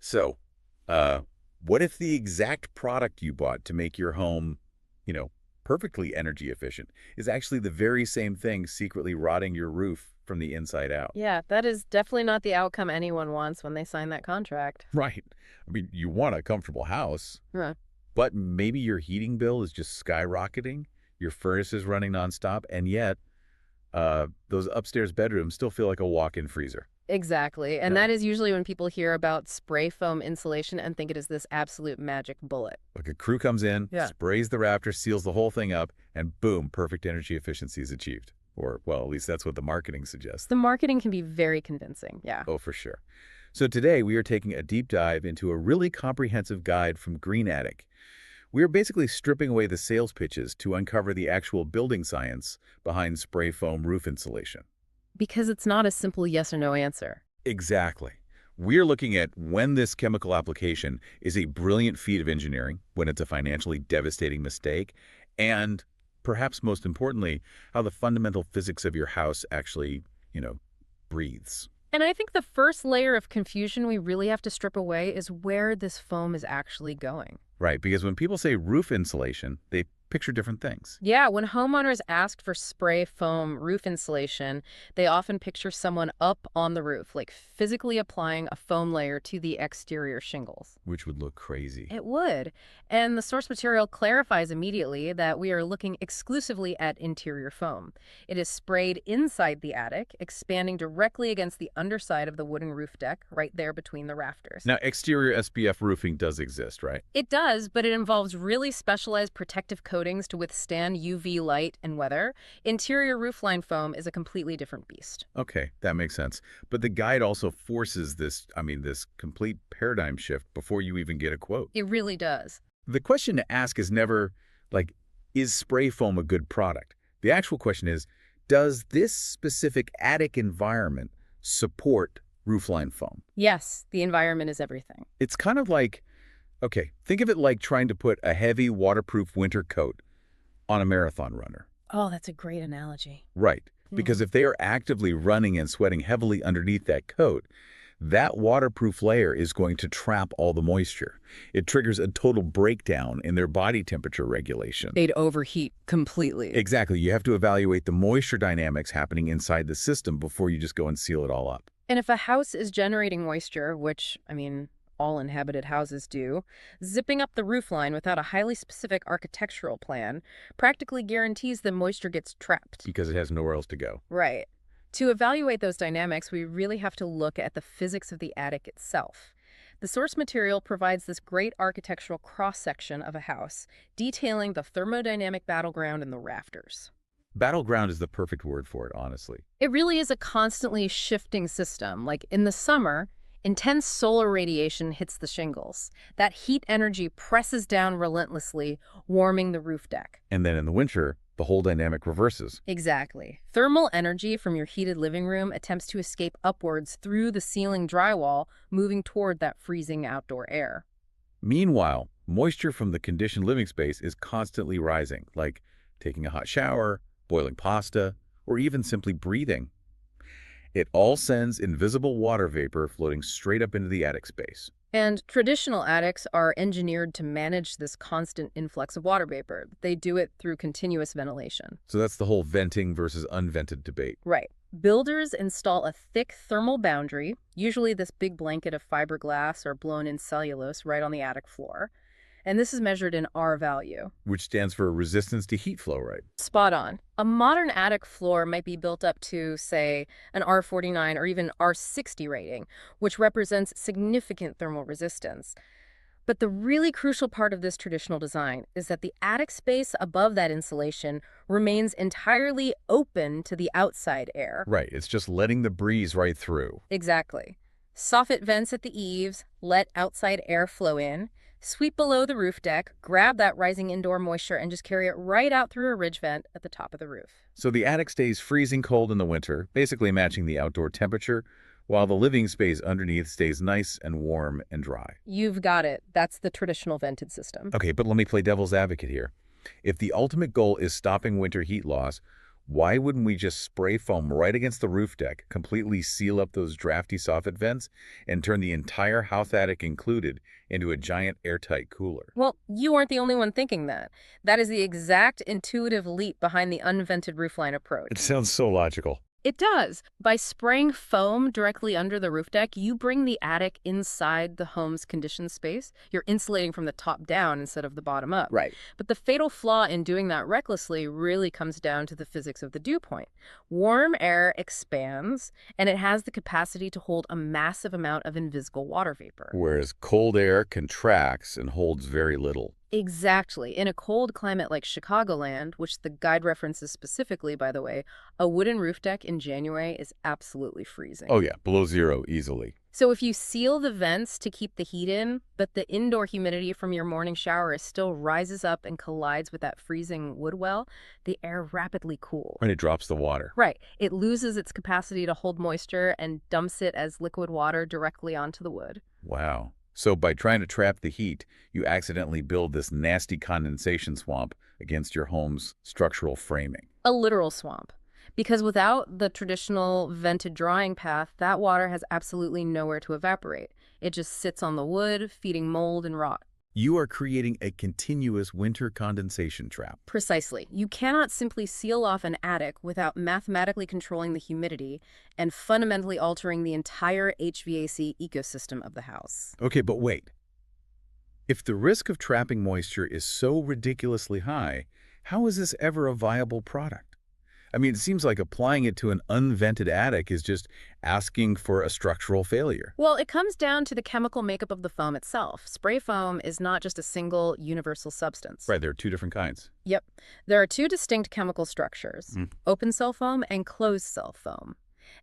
So, what if the exact product you bought to make your home, you know, perfectly energy efficient is actually the very same thing secretly rotting your roof from the inside out? Yeah, that is definitely not the outcome anyone wants when they sign that contract. Right. I mean, you want a comfortable house, Huh. but maybe your heating bill is just skyrocketing, your furnace is running nonstop, and yet those upstairs bedrooms still feel like a walk-in freezer. Exactly. And Yeah. that is usually when people hear about spray foam insulation and think it is this absolute magic bullet. Like a crew comes in, Yeah. sprays the rafter, seals the whole thing up, and boom, perfect energy efficiency is achieved. Or, well, at least that's what the marketing suggests. The marketing can be very convincing. Yeah. Oh, for sure. So today we are taking a deep dive into a really comprehensive guide from Green Attic. We are basically stripping away the sales pitches to uncover the actual building science behind spray foam roof insulation. Because it's not a simple yes or no answer. Exactly. We're looking at when this chemical application is a brilliant feat of engineering, when it's a financially devastating mistake, and perhaps most importantly, how the fundamental physics of your house actually, breathes. And I think the first layer of confusion we really have to strip away is where this foam is actually going. Right, because when people say roof insulation, they picture different things. Yeah, when homeowners ask for spray foam roof insulation, they often picture someone up on the roof, like physically applying a foam layer to the exterior shingles. Which would look crazy. It would. And the source material clarifies immediately that we are looking exclusively at interior foam. It is sprayed inside the attic, expanding directly against the underside of the wooden roof deck, right there between the rafters. Now, exterior SPF roofing does exist, right? It does, but it involves really specialized protective coatings to withstand UV light and weather. Interior roofline foam is a completely different beast. Okay, that makes sense. But the guide also forces this complete paradigm shift before you even get a quote. It really does. The question to ask is never, like, is spray foam a good product? The actual question is, does this specific attic environment support roofline foam? Yes, the environment is everything. It's kind of like, okay, think of it like trying to put a heavy waterproof winter coat on a marathon runner. Oh, that's a great analogy. Right, because if they are actively running and sweating heavily underneath that coat, that waterproof layer is going to trap all the moisture. It triggers a total breakdown in their body temperature regulation. They'd overheat completely. Exactly. You have to evaluate the moisture dynamics happening inside the system before you just go and seal it all up. And if a house is generating moisture, which, I mean, all inhabited houses do, zipping up the roofline without a highly specific architectural plan practically guarantees that moisture gets trapped. Because it has nowhere else to go. Right. To evaluate those dynamics, we really have to look at the physics of the attic itself. The source material provides this great architectural cross-section of a house, detailing the thermodynamic battleground in the rafters. Battleground is the perfect word for it, honestly. It really is a constantly shifting system. Like in the summer, intense solar radiation hits the shingles. That heat energy presses down relentlessly, warming the roof deck. And then in the winter, the whole dynamic reverses. Exactly. Thermal energy from your heated living room attempts to escape upwards through the ceiling drywall, moving toward that freezing outdoor air. Meanwhile, moisture from the conditioned living space is constantly rising, like taking a hot shower, boiling pasta, or even simply breathing. It all sends invisible water vapor floating straight up into the attic space. And traditional attics are engineered to manage this constant influx of water vapor. They do it through continuous ventilation. So that's the whole venting versus unvented debate. Right. Builders install a thick thermal boundary, usually this big blanket of fiberglass or blown-in cellulose right on the attic floor. And this is measured in R value. Which stands for resistance to heat flow, right? Spot on. A modern attic floor might be built up to, say, an R49 or even R60 rating, which represents significant thermal resistance. But the really crucial part of this traditional design is that the attic space above that insulation remains entirely open to the outside air. Right, it's just letting the breeze right through. Exactly. Soffit vents at the eaves, let outside air flow in. Sweep below the roof deck, grab that rising indoor moisture, and just carry it right out through a ridge vent at the top of the roof. So the attic stays freezing cold in the winter, basically matching the outdoor temperature, while the living space underneath stays nice and warm and dry. You've got it. That's the traditional vented system. Okay, but let me play devil's advocate here. If the ultimate goal is stopping winter heat loss, Why wouldn't we just spray foam right against the roof deck, completely seal up those drafty soffit vents, and turn the entire house attic included into a giant airtight cooler? Well, you aren't the only one thinking that. That is the exact intuitive leap behind the unvented roofline It approach. sounds so logical. It does. By spraying foam directly under the roof deck, you bring the attic inside the home's conditioned space. You're insulating from the top down instead of the bottom up. Right. But the fatal flaw in doing that recklessly really comes down to the physics of the dew point. Warm air expands, and it has the capacity to hold a massive amount of invisible water vapor. Whereas cold air contracts and holds very little. Exactly. In a cold climate like Chicagoland, which the guide references specifically, by the way, a wooden roof deck in January is absolutely freezing. Oh yeah, below zero easily. So if you seal the vents to keep the heat in, but the indoor humidity from your morning shower still rises up and collides with that freezing wood well, the air rapidly cools. When it drops the water. Right. It loses its capacity to hold moisture and dumps it as liquid water directly onto the wood. Wow. So by trying to trap the heat, you accidentally build this nasty condensation swamp against your home's structural framing. A literal swamp. Because without the traditional vented drying path, that water has absolutely nowhere to evaporate. It just sits on the wood, feeding mold and rot. You are creating a continuous winter condensation trap. Precisely. You cannot simply seal off an attic without mathematically controlling the humidity and fundamentally altering the entire HVAC ecosystem of the house. Okay, but wait. If the risk of trapping moisture is so ridiculously high, how is this ever a viable product? I mean, it seems like applying it to an unvented attic is just asking for a structural failure. Well, it comes down to the chemical makeup of the foam itself. Spray foam is not just a single universal substance. Right, there are two different kinds. Yep. There are two distinct chemical structures, open cell foam and closed cell foam.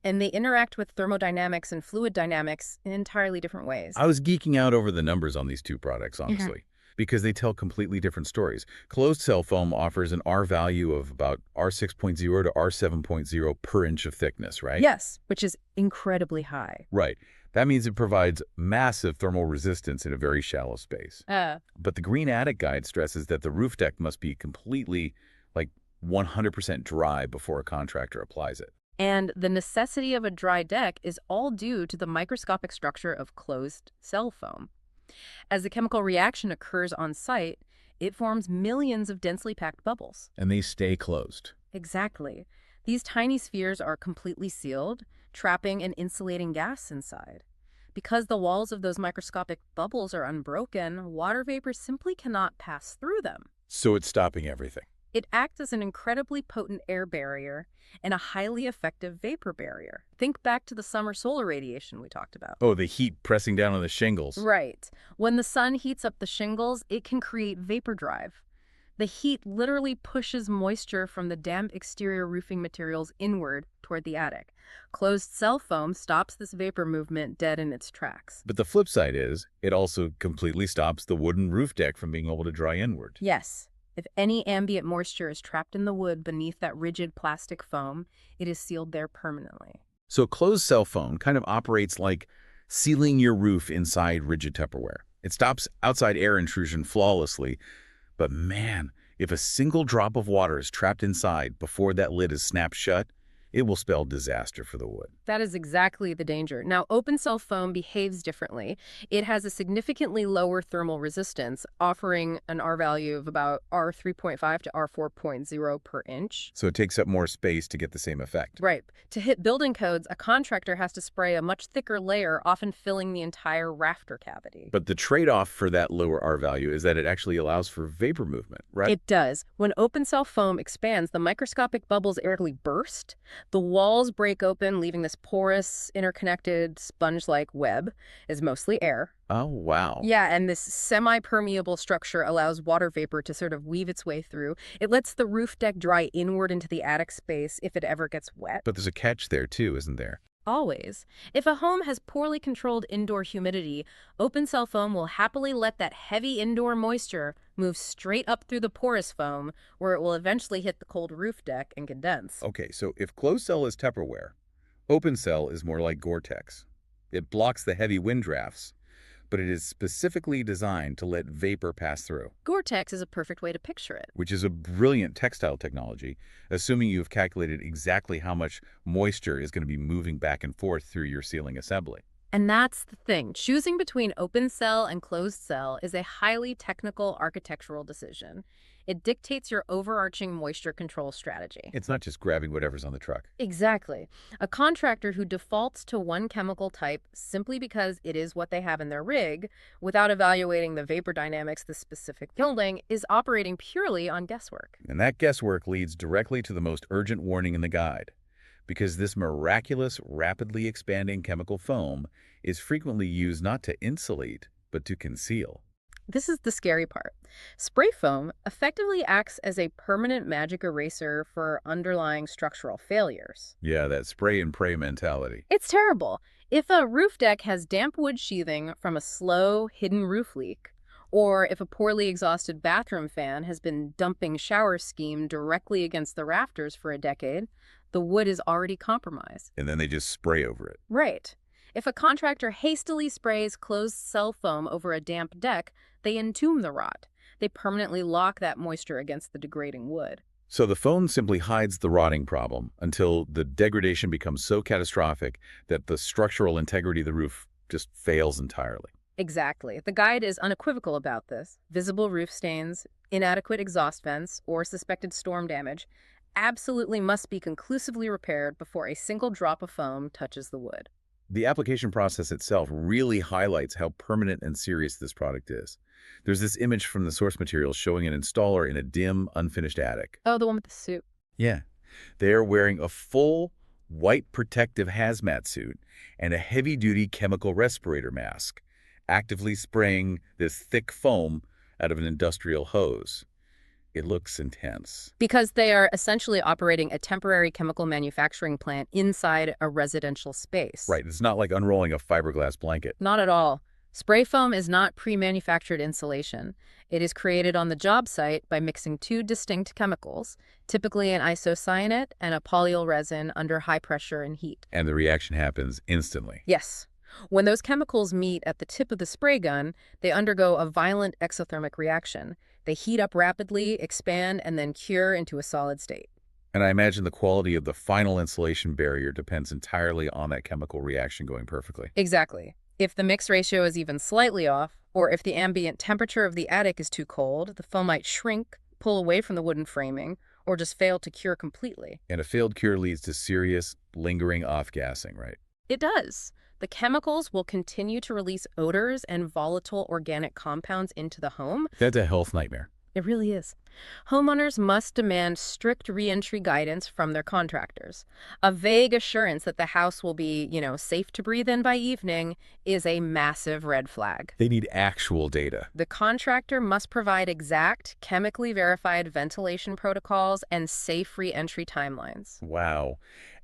And they interact with thermodynamics and fluid dynamics in entirely different ways. I was geeking out over the numbers on these two products, honestly, because they tell completely different stories. Closed cell foam offers an R value of about R6.0 to R7.0 per inch of thickness, right? Yes, which is incredibly high. Right. That means it provides massive thermal resistance in a very shallow space. But the Green Attic Guide stresses that the roof deck must be completely, like 100% dry before a contractor applies it. And the necessity of a dry deck is all due to the microscopic structure of closed cell foam. As the chemical reaction occurs on site, it forms millions of densely packed bubbles. And they stay closed. Exactly. These tiny spheres are completely sealed, trapping and insulating gas inside. Because the walls of those microscopic bubbles are unbroken, water vapor simply cannot pass through them. So it's stopping everything. It acts as an incredibly potent air barrier and a highly effective vapor barrier. Think back to the summer solar radiation we talked about. Oh, the heat pressing down on the shingles. Right. When the sun heats up the shingles, it can create vapor drive. The heat literally pushes moisture from the damp exterior roofing materials inward toward the attic. Closed cell foam stops this vapor movement dead in its tracks. But the flip side is, it also completely stops the wooden roof deck from being able to dry inward. Yes. If any ambient moisture is trapped in the wood beneath that rigid plastic foam, it is sealed there permanently. So closed cell foam kind of operates like sealing your roof inside rigid Tupperware. It stops outside air intrusion flawlessly, but man, if a single drop of water is trapped inside before that lid is snapped shut, it will spell disaster for the wood. That is exactly the danger. Now, open cell foam behaves differently. It has a significantly lower thermal resistance, offering an R value of about R3.5 to R4.0 per inch. So it takes up more space to get the same effect. Right. To hit building codes, a contractor has to spray a much thicker layer, often filling the entire rafter cavity. But the trade-off for that lower R value is that it actually allows for vapor movement, right? It does. When open cell foam expands, the microscopic bubbles airily burst. The walls break open, leaving this porous, interconnected, sponge-like web. Is mostly air. Oh, wow. Yeah, and this semi-permeable structure allows water vapor to sort of weave its way through. It lets the roof deck dry inward into the attic space if it ever gets wet. But there's a catch there too, isn't there? Always. If a home has poorly controlled indoor humidity, open cell foam will happily let that heavy indoor moisture move straight up through the porous foam, where it will eventually hit the cold roof deck and condense. Okay, so if closed cell is Tupperware, open cell is more like Gore-Tex. It blocks the heavy wind drafts, but it is specifically designed to let vapor pass through, Gore-Tex is a perfect way to picture it. which is a brilliant textile technology, assuming you've calculated exactly how much moisture is going to be moving back and forth through your ceiling assembly. And that's the thing. Choosing between open cell and closed cell is a highly technical architectural decision. It dictates your overarching moisture control strategy. It's not just grabbing whatever's on the truck. Exactly. A contractor who defaults to one chemical type simply because it is what they have in their rig, without evaluating the vapor dynamics of the specific building, is operating purely on guesswork. And that guesswork leads directly to the most urgent warning in the guide, because this miraculous, rapidly expanding chemical foam is frequently used not to insulate, but to conceal. This is the scary part. Spray foam effectively acts as a permanent magic eraser for underlying structural failures. Yeah, that spray and pray mentality. It's terrible. If a roof deck has damp wood sheathing from a slow, hidden roof leak, or if a poorly exhausted bathroom fan has been dumping shower steam directly against the rafters for a decade, the wood is already compromised. And then they just spray over it. Right. If a contractor hastily sprays closed cell foam over a damp deck, they entomb the rot. They permanently lock that moisture against the degrading wood. So the foam simply hides the rotting problem until the degradation becomes so catastrophic that the structural integrity of the roof just fails entirely. Exactly. The guide is unequivocal about this. Visible roof stains, inadequate exhaust vents, or suspected storm damage absolutely must be conclusively repaired before a single drop of foam touches the wood. The application process itself really highlights how permanent and serious this product is. There's this image from the source material showing an installer in a dim, unfinished attic. Oh, the one with the suit. Yeah. They're wearing a full white protective hazmat suit and a heavy-duty chemical respirator mask, actively spraying this thick foam out of an industrial hose. It looks intense. Because they are essentially operating a temporary chemical manufacturing plant inside a residential space. Right, it's not like unrolling a fiberglass blanket. Not at all. Spray foam is not pre-manufactured insulation. It is created on the job site by mixing two distinct chemicals, typically an isocyanate and a polyol resin under high pressure and heat. And the reaction happens instantly. Yes. When those chemicals meet at the tip of the spray gun, they undergo a violent exothermic reaction. They heat up rapidly, expand, and then cure into a solid state. And I imagine the quality of the final insulation barrier depends entirely on that chemical reaction going perfectly. Exactly. If the mix ratio is even slightly off, or if the ambient temperature of the attic is too cold, the foam might shrink, pull away from the wooden framing, or just fail to cure completely. And a failed cure leads to serious, lingering off-gassing, right? It does. The chemicals will continue to release odors and volatile organic compounds into the home. That's a health nightmare. It really is. Homeowners must demand strict reentry guidance from their contractors. A vague assurance that the house will be, safe to breathe in by evening is a massive red flag. They need actual data. The contractor must provide exact, chemically verified ventilation protocols and safe reentry timelines. Wow.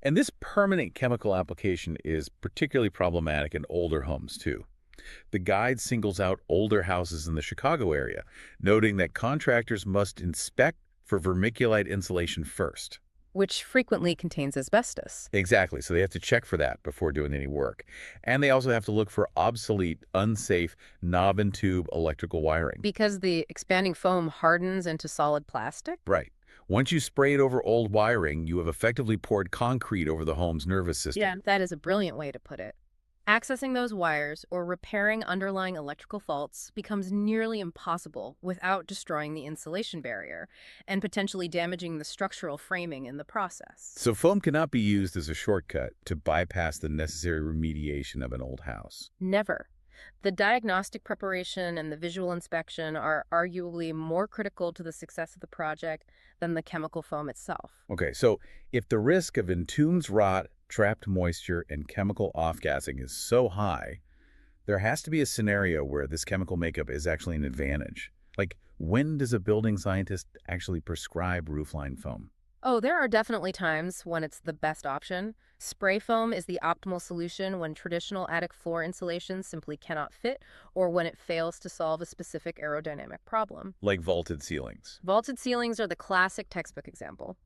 And this permanent chemical application is particularly problematic in older homes, too. The guide singles out older houses in the Chicago area, noting that contractors must inspect for vermiculite insulation first. Which frequently contains asbestos. Exactly, so they have to check for that before doing any work. And they also have to look for obsolete, unsafe, knob and tube electrical wiring. Because the expanding foam hardens into solid plastic? Right. Once you spray it over old wiring, you have effectively poured concrete over the home's nervous system. Yeah, that is a brilliant way to put it. Accessing those wires or repairing underlying electrical faults becomes nearly impossible without destroying the insulation barrier and potentially damaging the structural framing in the process. So foam cannot be used as a shortcut to bypass the necessary remediation of an old house. Never. The diagnostic preparation and the visual inspection are arguably more critical to the success of the project than the chemical foam itself. Okay, so if the risk of entombed rot, trapped moisture, and chemical off-gassing is so high, there has to be a scenario where this chemical makeup is actually an advantage. Like, when does a building scientist actually prescribe roofline foam? Oh, there are definitely times when it's the best option. Spray foam is the optimal solution when traditional attic floor insulation simply cannot fit or when it fails to solve a specific aerodynamic problem. Like vaulted ceilings. Vaulted ceilings are the classic textbook example.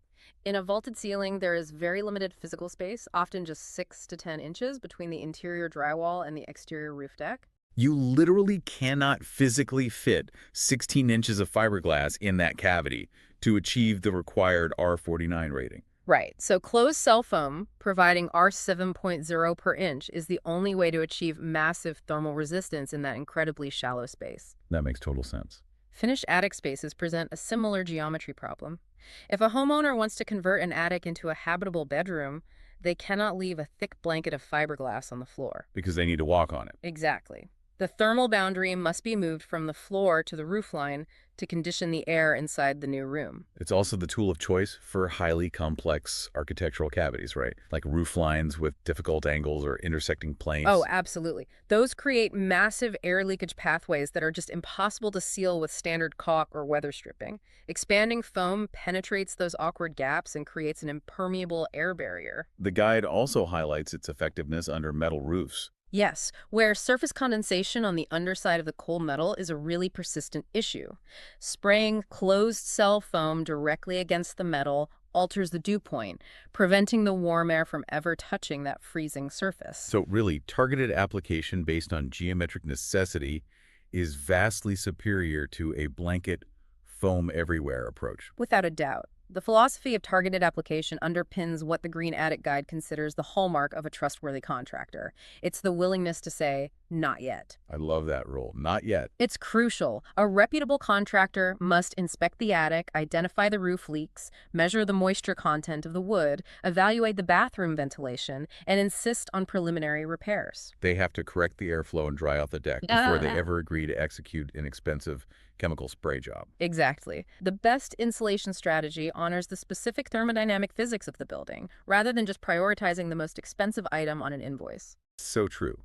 In a vaulted ceiling, there is very limited physical space, often just 6 to 10 inches between the interior drywall and the exterior roof deck. You literally cannot physically fit 16 inches of fiberglass in that cavity to achieve the required R49 rating. Right. So closed cell foam, providing R7.0 per inch, is the only way to achieve massive thermal resistance in that incredibly shallow space. That makes total sense. Finished attic spaces present a similar geometry problem. If a homeowner wants to convert an attic into a habitable bedroom, they cannot leave a thick blanket of fiberglass on the floor. Because they need to walk on it. Exactly. The thermal boundary must be moved from the floor to the roofline to condition the air inside the new room. It's also the tool of choice for highly complex architectural cavities, right? Like roof lines with difficult angles or intersecting Oh, planes. absolutely. Those create massive air leakage pathways that are just impossible to seal with standard caulk or weather stripping. Expanding foam penetrates those awkward gaps and creates an impermeable air barrier. The guide also highlights its effectiveness under metal roofs. Yes, where surface condensation on the underside of the cold metal is a really persistent issue. Spraying closed cell foam directly against the metal alters the dew point, preventing the warm air from ever touching that freezing surface. So really, targeted application based on geometric necessity is vastly superior to a blanket foam everywhere approach. Without a doubt. The philosophy of targeted application underpins what the Green Attic Guide considers the hallmark of a trustworthy contractor. It's the willingness to say, not yet. I love that rule. Not yet. It's crucial. A reputable contractor must inspect the attic, identify the roof leaks, measure the moisture content of the wood, evaluate the bathroom ventilation, and insist on preliminary repairs. They have to correct the airflow and dry out the deck before they ever agree to execute an expensive chemical spray job. Exactly. The best insulation strategy honors the specific thermodynamic physics of the building, rather than just prioritizing the most expensive item on an invoice. So true.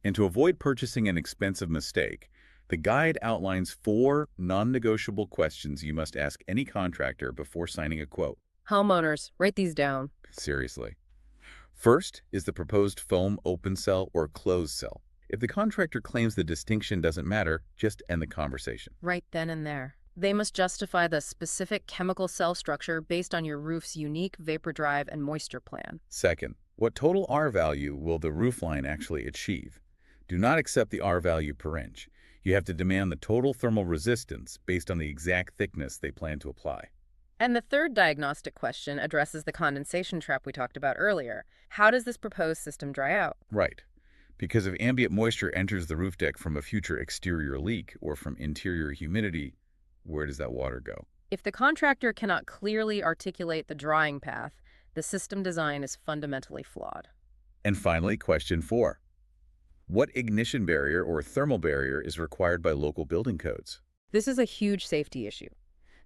And to avoid purchasing an expensive mistake, the guide outlines 4 non-negotiable questions you must ask any contractor before signing a quote. Homeowners, write these down. Seriously. First is the proposed foam open cell or closed cell. If the contractor claims the distinction doesn't matter, just end the conversation. Right then and there. They must justify the specific chemical cell structure based on your roof's unique vapor drive and moisture plan. Second, what total R value will the roofline actually achieve? Do not accept the R value per inch. You have to demand the total thermal resistance based on the exact thickness they plan to apply. And the third diagnostic question addresses the condensation trap we talked about earlier. How does this proposed system dry out? Right. Because if ambient moisture enters the roof deck from a future exterior leak or from interior humidity, where does that water go? If the contractor cannot clearly articulate the drying path, the system design is fundamentally flawed. And finally, question 4. What ignition barrier or thermal barrier is required by local building codes? This is a huge safety issue.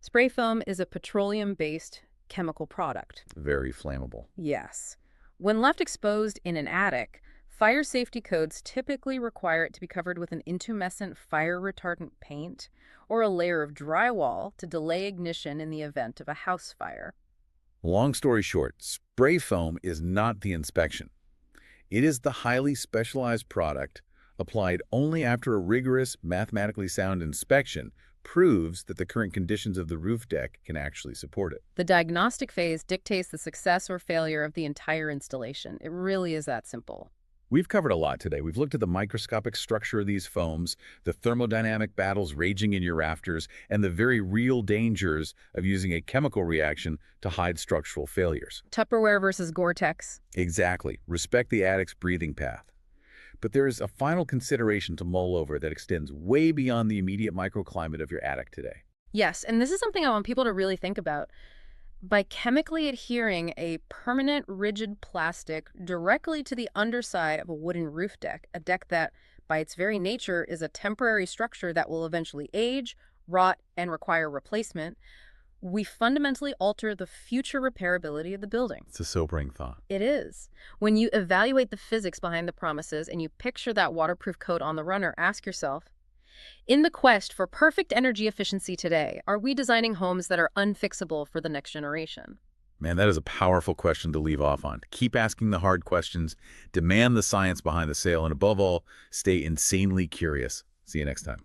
Spray foam is a petroleum-based chemical product. Very flammable. Yes. When left exposed in an attic, fire safety codes typically require it to be covered with an intumescent fire-retardant paint or a layer of drywall to delay ignition in the event of a house fire. Long story short, spray foam is not the inspection. It is the highly specialized product applied only after a rigorous, mathematically sound inspection proves that the current conditions of the roof deck can actually support it. The diagnostic phase dictates the success or failure of the entire installation. It really is that simple. We've covered a lot today. We've looked at the microscopic structure of these foams, the thermodynamic battles raging in your rafters, and the very real dangers of using a chemical reaction to hide structural failures. Tupperware versus Gore-Tex. Exactly. Respect the attic's breathing path. But there is a final consideration to mull over that extends way beyond the immediate microclimate of your attic today. Yes, and this is something I want people to really think about. By chemically adhering a permanent rigid plastic directly to the underside of a wooden roof deck, a deck that, by its very nature, is a temporary structure that will eventually age, rot, and require replacement, we fundamentally alter the future repairability of the building. It's a sobering thought. It is. When you evaluate the physics behind the promises and you picture that waterproof coat on the runner, ask yourself, in the quest for perfect energy efficiency today, are we designing homes that are unfixable for the next generation? Man, that is a powerful question to leave off on. Keep asking the hard questions, demand the science behind the sale, and above all, stay insanely curious. See you next time.